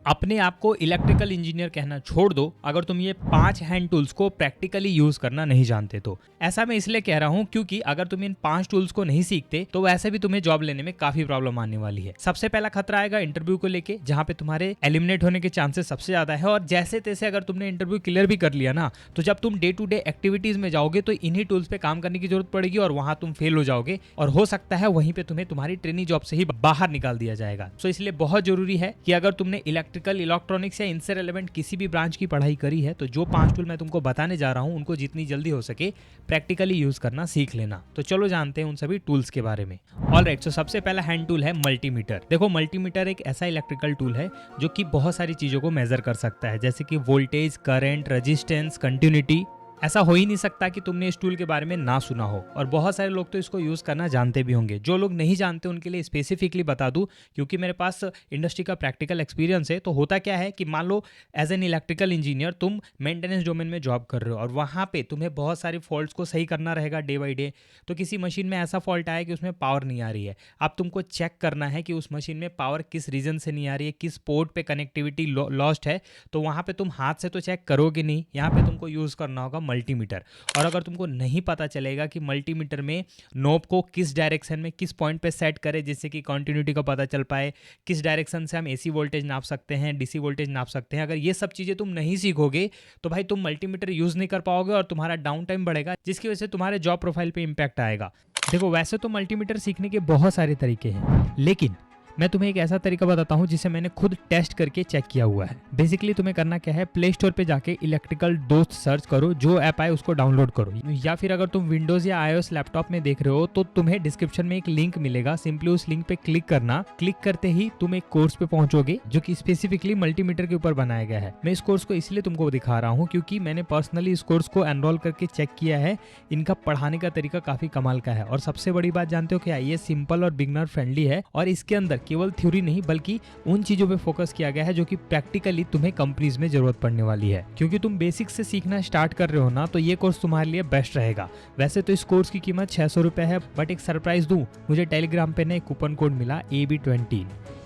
अपने आप को इलेक्ट्रिकल इंजीनियर कहना छोड़ दो अगर तुम ये 5 हैंड टूल्स को प्रैक्टिकली यूज करना नहीं जानते तो। ऐसा मैं इसलिए कह रहा हूँ क्योंकि अगर तुम इन 5 टूल्स को नहीं सीखते तो वैसे भी तुम्हें जॉब लेने में काफी प्रॉब्लम आने वाली है। सबसे पहला खतरा आएगा इंटरव्यू को लेके, जहाँ पे तुम्हारे एलिमिनेट होने के चांसेस सबसे ज्यादा है। और जैसे तैसे अगर तुमने इंटरव्यू क्लियर भी कर लिया ना, तो जब तुम डे टू डे एक्टिविटीज में जाओगे तो इन्हीं टूल्स पे काम करने की जरूरत पड़ेगी और वहां तुम फेल हो जाओगे और हो सकता है वहीं पे तुम्हें तुम्हारी ट्रेनिंग जॉब से ही बाहर निकाल दिया जाएगा। सो इसलिए बहुत जरूरी है कि अगर तुमने इलेक्ट्रिकल, इलेक्ट्रॉनिक्स या इनसे रिलेवेंट किसी भी ब्रांच की पढ़ाई करी है तो जो 5 टूल मैं तुमको बताने जा रहा हूं उनको जितनी जल्दी हो सके प्रैक्टिकली यूज करना सीख लेना। तो चलो जानते हैं उन सभी टूल्स के बारे में। ऑलराइट, सो सबसे पहला हैंड टूल है मल्टीमीटर। देखो, मल्टीमीटर एक ऐसा इलेक्ट्रिकल टूल है जो कि बहुत सारी चीजों को मेजर कर सकता है, जैसे कि वोल्टेज, करंट, रेजिस्टेंस, कंटिन्यूटी। ऐसा हो ही नहीं सकता कि तुमने इस टूल के बारे में ना सुना हो, और बहुत सारे लोग तो इसको यूज करना जानते भी होंगे। जो लोग नहीं जानते उनके लिए स्पेसिफिकली बता दूं, क्योंकि मेरे पास इंडस्ट्री का प्रैक्टिकल एक्सपीरियंस है। तो होता क्या है कि मान लो एज एन इलेक्ट्रिकल इंजीनियर तुम मेंटेनेंस डोमेन में जॉब कर रहे हो और वहाँ पे तुम्हें बहुत सारी फॉल्ट्स को सही करना रहेगा डे बाई डे। तो किसी मशीन में ऐसा फॉल्ट आया कि उसमें पावर नहीं आ रही है, अब तुमको चेक करना है कि उस मशीन में पावर किस रीजन से नहीं आ रही है, किस पोर्ट पे कनेक्टिविटी लॉस्ट है। तो वहाँ पे तुम हाथ से तो चेक करोगे नहीं, यहाँ पे तुमको यूज करना होगा मल्टीमीटर। और अगर तुमको नहीं पता चलेगा कि मल्टीमीटर में नोब को किस डायरेक्शन में किस पॉइंट पे सेट करें जिससे कि कंटिन्यूटी का पता चल पाए, किस डायरेक्शन से हम एसी वोल्टेज नाप सकते हैं, डीसी वोल्टेज नाप सकते हैं, अगर ये सब चीजें तुम नहीं सीखोगे तो भाई तुम मल्टीमीटर यूज नहीं कर पाओगे और तुम्हारा डाउन टाइम बढ़ेगा, जिसकी वजह से तुम्हारे जॉब प्रोफाइल पे इंपैक्ट आएगा। देखो, वैसे तो मल्टीमीटर सीखने के बहुत सारे तरीके हैं, लेकिन मैं तुम्हें एक ऐसा तरीका बताता हूं जिसे मैंने खुद टेस्ट करके चेक किया हुआ है। बेसिकली तुम्हें करना क्या है, प्ले स्टोर पे जाके इलेक्ट्रिकल दोस्त सर्च करो, जो ऐप आए उसको डाउनलोड करो। या फिर अगर तुम विंडोज या iOS लैपटॉप में देख रहे हो तो तुम्हें डिस्क्रिप्शन में एक लिंक मिलेगा, सिंपली उस लिंक पे क्लिक करना। क्लिक करते ही तुम एक कोर्स पे पहुंचोगे जो कि स्पेसिफिकली मल्टीमीटर के ऊपर बनाया गया है। मैं इस कोर्स को इसलिए तुमको दिखा रहा हूँ क्योंकि मैंने पर्सनली इस कोर्स को एनरोल करके चेक किया है। इनका पढ़ाने का तरीका काफी कमाल का है, और सबसे बड़ी बात जानते हो क्या, ये सिंपल और बिगनर फ्रेंडली है। और इसके अंदर केवल थ्योरी नहीं बल्कि उन चीजों पे फोकस किया गया है जो कि प्रैक्टिकली तुम्हें कंपनीज में जरूरत पड़ने वाली है। क्योंकि तुम बेसिक से सीखना स्टार्ट कर रहे हो ना, तो ये कोर्स तुम्हारे लिए बेस्ट रहेगा। वैसे तो इस कोर्स की कीमत 600 रुपए है, बट एक सरप्राइज दूं, मुझे टेलीग्राम पे ना एक कूपन कोड मिला AB20।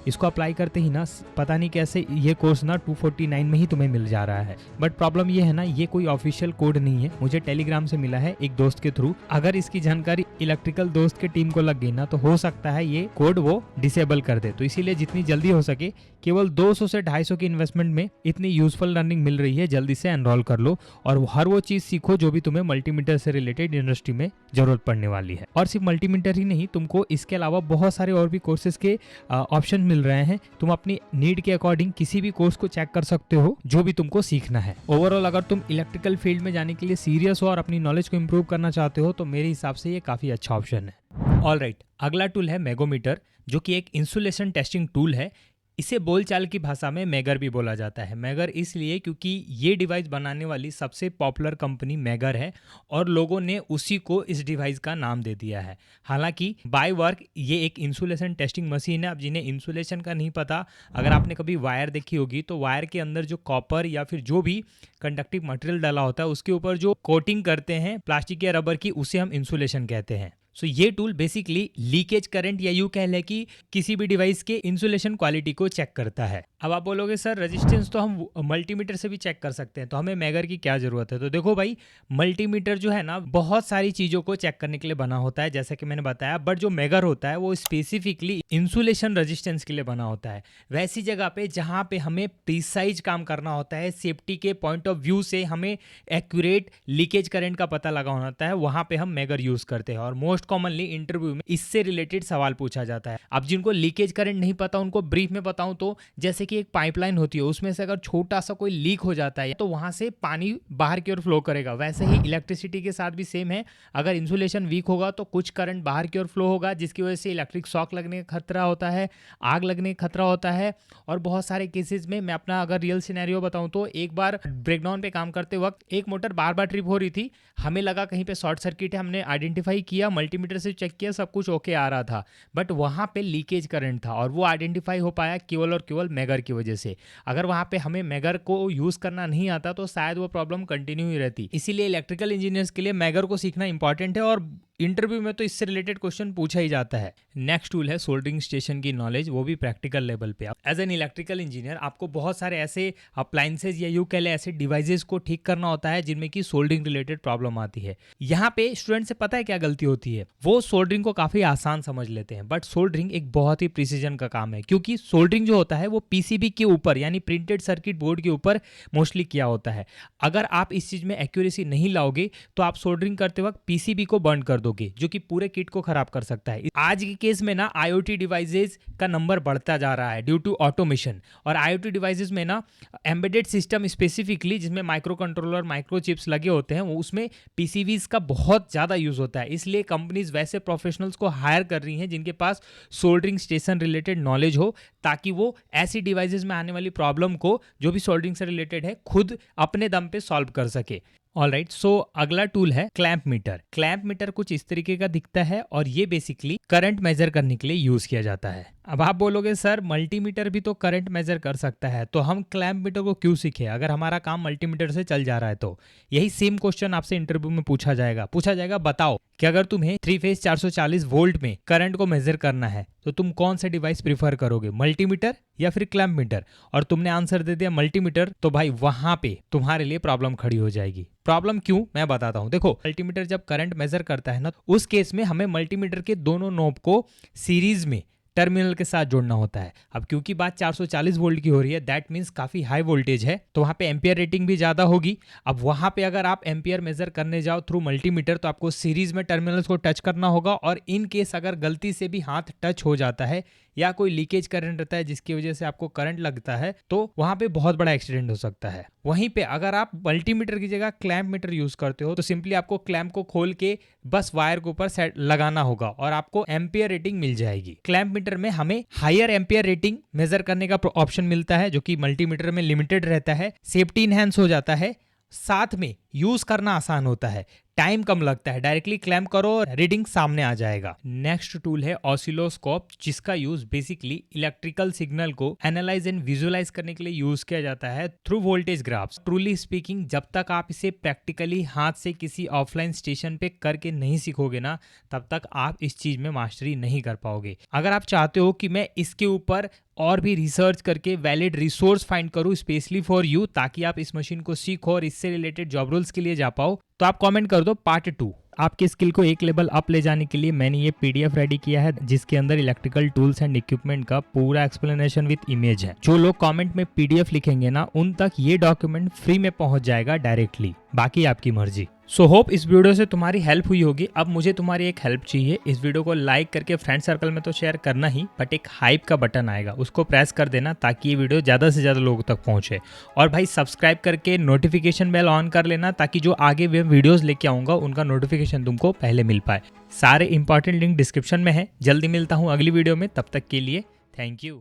इसको अप्लाई करते ही ना पता नहीं कैसे ये कोर्स ना 249 में ही तुम्हें मिल जा रहा है। बट प्रॉब्लम ये है ना, ये कोई ऑफिशियल कोड नहीं है, मुझे टेलीग्राम से मिला है एक दोस्त के थ्रू। अगर इसकी जानकारी इलेक्ट्रिकल दोस्त के टीम को लग गई ना, तो हो सकता है ये कोड वो डिसेबल कर दे। तो इसीलिए जितनी जल्दी हो सके, केवल 200 से 250 की इन्वेस्टमेंट में इतनी यूजफुल लर्निंग मिल रही है, जल्दी से एनरोल कर लो और हर वो चीज सीखो जो भी तुम्हें मल्टीमीटर से रिलेटेड इंडस्ट्री में जरूरत पड़ने वाली है। और सिर्फ मल्टीमीटर ही नहीं, तुमको इसके अलावा बहुत सारे और भी कोर्सेज के ऑप्शन मिल रहे हैं। तुम अपनी नीड के अकॉर्डिंग किसी भी कोर्स को चेक कर सकते हो जो भी तुमको सीखना है। ओवरऑल अगर तुम इलेक्ट्रिकल फील्ड में जाने के लिए सीरियस हो और अपनी नॉलेज को इंप्रूव करना चाहते हो तो मेरे हिसाब से ये काफी अच्छा ऑप्शन है। ऑलराइट, अगला टूल है मैगोमीटर, जो कि एक इंसुलेशन टेस्टिंग टूल है। इसे बोलचाल की भाषा में मैगर भी बोला जाता है। मैगर इसलिए क्योंकि ये डिवाइस बनाने वाली सबसे पॉपुलर कंपनी मैगर है और लोगों ने उसी को इस डिवाइस का नाम दे दिया है। हालांकि बाय वर्क ये एक इंसुलेशन टेस्टिंग मशीन है। अब जिन्हें इंसुलेशन का नहीं पता, अगर आपने कभी वायर देखी होगी तो वायर के अंदर जो कॉपर या फिर जो भी कंडक्टिव मटेरियल डाला होता है उसके ऊपर जो कोटिंग करते हैं प्लास्टिक या रबर की, उसे हम इंसुलेशन कहते हैं। सो ये टूल बेसिकली लीकेज करंट या यूं कह लें कि किसी भी डिवाइस के इंसुलेशन क्वालिटी को चेक करता है। अब आप बोलोगे सर रेजिस्टेंस तो हम मल्टीमीटर से भी चेक कर सकते हैं, तो हमें मैगर की क्या जरूरत है। तो देखो भाई, मल्टीमीटर जो है ना बहुत सारी चीजों को चेक करने के लिए बना होता है, जैसे कि मैंने बताया। बट जो मैगर होता है वो स्पेसिफिकली इंसुलेशन रेजिस्टेंस के लिए बना होता है। वैसी जगह पे जहां पे हमें प्रिसाइज काम करना होता है, सेफ्टी के पॉइंट ऑफ व्यू से हमें एक्यूरेट लीकेज करंट का पता लगाना होता है, वहां पे हम मैगर यूज करते हैं। और मोस्ट कॉमनली इंटरव्यू में इससे रिलेटेड सवाल पूछा जाता है। अब जिनको लीकेज करंट नहीं पता उनको ब्रीफ में बताऊं तो, जैसे कि एक पाइपलाइन होती है, उसमें से अगर छोटा सा कोई लीक हो जाता है तो वहां से पानी बाहर की ओर फ्लो करेगा। वैसे ही इलेक्ट्रिसिटी के साथ भी सेम है, अगर इंसुलेशन वीक होगा तो कुछ करंट बाहर की ओर फ्लो होगा, जिसकी वजह से इलेक्ट्रिक शॉक लगने का खतरा होता है, आग लगने का खतरा होता है। और बहुत सारे केसेस में मैं अपना अगर रियल सिनेरियो बताऊं तो, एक बार ब्रेकडाउन पे काम करते वक्त एक मोटर बार बार ट्रिप हो रही थी, हमें लगा कहीं पे शॉर्ट सर्किट है, हमने आइडेंटिफाई किया, मल्टीमीटर से चेक किया, सब कुछ ओके आ रहा था, बट वहां पे लीकेज करंट था और वो आइडेंटिफाई हो पाया केवल और केवल मैगर की वजह से। अगर वहां पे हमें मैगर को यूज करना नहीं आता तो शायद वो प्रॉब्लम कंटिन्यू ही रहती। इसीलिए इलेक्ट्रिकल इंजीनियर्स के लिए मैगर को सीखना इंपॉर्टेंट है और इंटरव्यू में तो इससे रिलेटेड क्वेश्चन पूछा ही जाता है। नेक्स्ट टूल है सोल्डरिंग स्टेशन की नॉलेज, वो भी प्रैक्टिकल लेवल पे। एज एन इलेक्ट्रिकल इंजीनियर आपको बहुत सारे ऐसे अप्लायंसेज या यूं कह ले ऐसे डिवाइसेस को ठीक करना होता है जिनमें की सोल्डरिंग रिलेटेड प्रॉब्लम आती है। यहाँ पे स्टूडेंट से पता है क्या गलती होती है, वो सोल्डरिंग को काफी आसान समझ लेते हैं, बट सोल्डरिंग एक बहुत ही प्रिसीजन का काम है, क्योंकि सोल्डरिंग जो होता है वो पीसीबी के ऊपर यानी प्रिंटेड सर्किट बोर्ड के ऊपर मोस्टली किया होता है। अगर आप इस चीज में एक्यूरेसी नहीं लाओगे तो आप सोल्डरिंग करते वक्त पीसीबी को बर्न कर दोगे, जो कि पूरे किट को खराब कर सकता है। आज के केस में ना आईओटी डिवाइसेस का नंबर बढ़ता जा रहा है ड्यू टू ऑटोमेशन, और आईओटी डिवाइसेस में ना एम्बेडेड सिस्टम स्पेसिफिकली जिसमें माइक्रो कंट्रोलर माइक्रो चिप्स लगे होते हैं, उसमें पीसीबीज का बहुत ज्यादा यूज होता है। इसलिए कंपनीज वैसे प्रोफेशनल्स को हायर कर रही हैं जिनके पास सोल्डरिंग स्टेशन रिलेटेड नॉलेज हो, ताकि वो ऐसी डिवाइसेस में आने वाली प्रॉब्लम को जो भी सोल्डरिंग से रिलेटेड है खुद अपने दम पे सॉल्व कर सके। ऑलराइट, सो अगला टूल है क्लैंप मीटर। क्लैंप मीटर कुछ इस तरीके का दिखता है और ये बेसिकली करंट मेजर करने के लिए यूज किया जाता है। अब आप बोलोगे सर मल्टीमीटर भी तो करंट मेजर कर सकता है, तो हम क्लैंप मीटर को क्यों सीखे अगर हमारा काम मल्टीमीटर से चल जा रहा है? तो यही सेम क्वेश्चन आपसे इंटरव्यू में पूछा जाएगा बताओ कि अगर तुम्हें 3 फेज 440 वोल्ट में करंट को मेजर करना है तो तुम कौन सा डिवाइस प्रीफर करोगे, मल्टीमीटर या फिर क्लैंप मीटर? और तुमने आंसर दे दिया मल्टीमीटर, तो भाई वहां पे तुम्हारे लिए प्रॉब्लम खड़ी हो जाएगी। प्रॉब्लम क्यों, मैं बताता हूं। देखो, मल्टीमीटर जब करंट मेजर करता है ना, उस केस में हमें मल्टीमीटर के दोनों नोब को सीरीज में टर्मिनल के साथ जोड़ना होता है। अब क्योंकि बात 440 वोल्ट की हो रही है, दैट मीन्स काफी हाई वोल्टेज है, तो वहां पे एम्पियर रेटिंग भी ज्यादा होगी। अब वहां पे अगर आप एम्पियर मेजर करने जाओ थ्रू मल्टीमीटर, तो आपको सीरीज में टर्मिनल्स को टच करना होगा, और इन केस अगर गलती से भी हाथ टच हो जाता है या कोई लीकेज करंट रहता है जिसकी वजह से आपको करंट लगता है, तो वहां पे बहुत बड़ा एक्सीडेंट हो सकता है। वहीं पे अगर आप मल्टीमीटर की जगह क्लैंप मीटर यूज करते हो, तो सिंपली आपको क्लैंप को खोल के बस वायर के ऊपर सेट लगाना होगा और आपको एम्पियर रेटिंग मिल जाएगी। क्लैंप मीटर में हमें हायर एम्पियर रेटिंग मेजर करने का ऑप्शन मिलता है, जो कि मल्टीमीटर में लिमिटेड रहता है। सेफ्टी इनहैंस हो जाता है, साथ में यूज करना आसान होता है, टाइम कम लगता है, डायरेक्टली क्लैंप करो और रीडिंग सामने आ जाएगा। नेक्स्ट टूल है ऑसिलोस्कोप, जिसका यूज बेसिकली इलेक्ट्रिकल सिग्नल को एनालाइज एंड विजुअलाइज करने के लिए यूज किया जाता है through voltage graphs. Truly speaking, जब तक आप इसे प्रैक्टिकली हाथ से किसी ऑफलाइन स्टेशन पे करके नहीं सीखोगे ना, तब तक आप इस चीज में मास्टरी नहीं कर पाओगे। अगर आप चाहते हो कि मैं इसके ऊपर और भी रिसर्च करके वैलिड रिसोर्स फाइंड करूं स्पेशली फॉर यू, ताकि आप इस मशीन को सीखो और इससे रिलेटेड जॉब रोल्स के लिए जा पाओ, तो आप कमेंट कर दो पार्ट 2। आपके स्किल को एक लेवल अप ले जाने के लिए मैंने ये पीडीएफ रेडी किया है, जिसके अंदर इलेक्ट्रिकल टूल्स एंड इक्विपमेंट का पूरा एक्सप्लेनेशन विद इमेज है। जो लोग कमेंट में पीडीएफ लिखेंगे ना, उन तक ये डॉक्यूमेंट फ्री में पहुंच जाएगा डायरेक्टली, बाकी आपकी मर्जी। सो होप इस वीडियो से तुम्हारी हेल्प हुई होगी। अब मुझे तुम्हारी एक हेल्प चाहिए, इस वीडियो को लाइक करके फ्रेंड सर्कल में तो शेयर करना ही, बट एक हाइप का बटन आएगा उसको प्रेस कर देना, ताकि ये वीडियो ज़्यादा से ज़्यादा लोगों तक पहुंचे। और भाई सब्सक्राइब करके नोटिफिकेशन बेल ऑन कर लेना, ताकि जो आगे वे वीडियोज़ लेके आऊँगा उनका नोटिफिकेशन तुमको पहले मिल पाए। सारे इंपॉर्टेंट लिंक डिस्क्रिप्शन में है। जल्दी मिलता हूँ अगली वीडियो में, तब तक के लिए थैंक यू।